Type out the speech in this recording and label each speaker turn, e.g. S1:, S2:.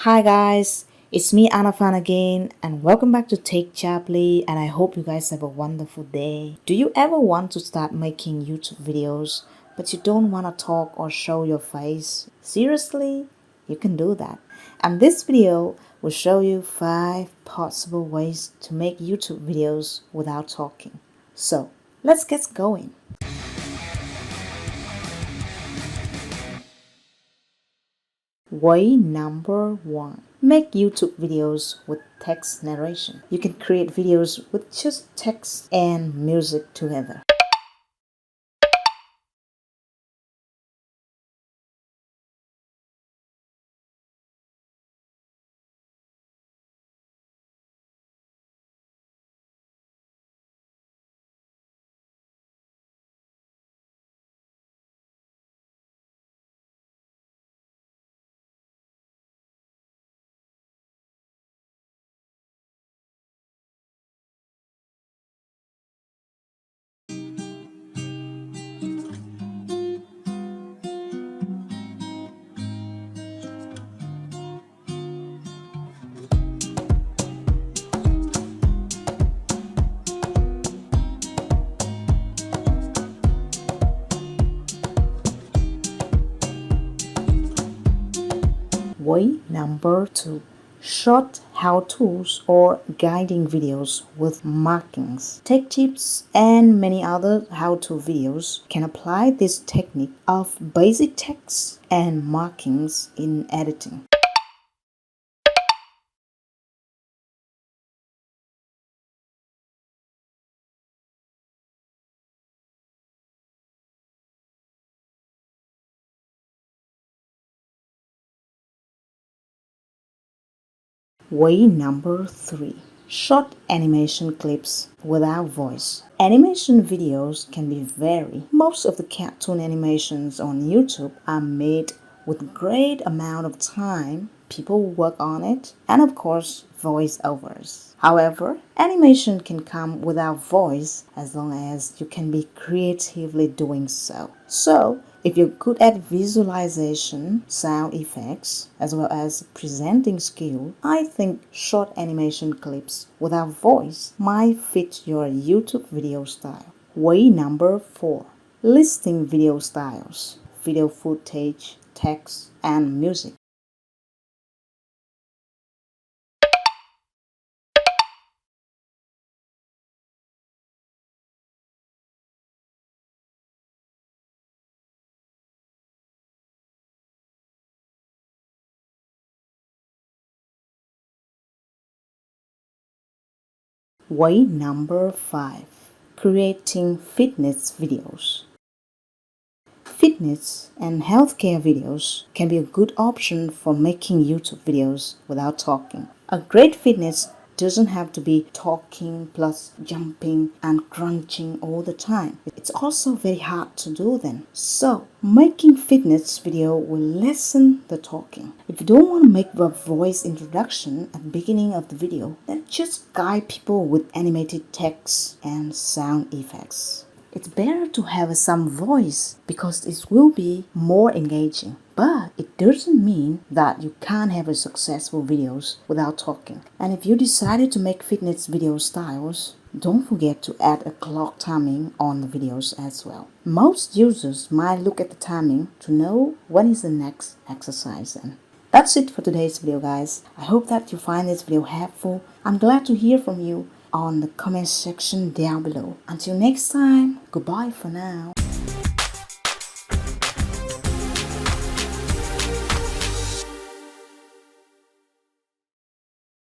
S1: Hi guys, it's me Anna Fan again and welcome back to techaply, and I hope you guys have a wonderful day. Do you ever want to start making YouTube videos but you don't want to talk or show your face? Seriously? You can do that. And this video will show you 5 possible ways to make YouTube videos without talking. So, let's get going. Way number 1. Make YouTube videos with text narration. You can create videos with just text and music together. Way number 2. Short how-tos or guiding videos with markings. Tech tips and many other how-to videos can apply this technique of basic text and markings in editing. Way number 3. Short animation clips without voice. Animation videos can be varied. Most of the cartoon animations on YouTube are made with great amount of time. People work on it, and of course, voiceovers. However, animation can come without voice as long as you can be creatively doing so. So, if you're good at visualization, sound effects, as well as presenting skill, I think short animation clips without voice might fit your YouTube video style. Way number 4. Listing video styles, video footage, text, and music. Way number 5. Creating fitness videos. Fitness and healthcare videos can be a good option for making YouTube videos without talking. A great fitness doesn't have to be talking plus jumping and crunching all the time. It's also very hard to do then. So, making fitness video will lessen the talking. If you don't want to make a voice introduction at the beginning of the video, then just guide people with animated text and sound effects. It's better to have some voice because it will be more engaging. But it doesn't mean that you can't have a successful videos without talking. And if you decided to make fitness video styles, don't forget to add a clock timing on the videos as well. Most users might look at the timing to know when is the next exercise. And that's it for today's video, guys. I hope that you find this video helpful. I'm glad to hear from you on the comment section down below. Until next time, goodbye for now.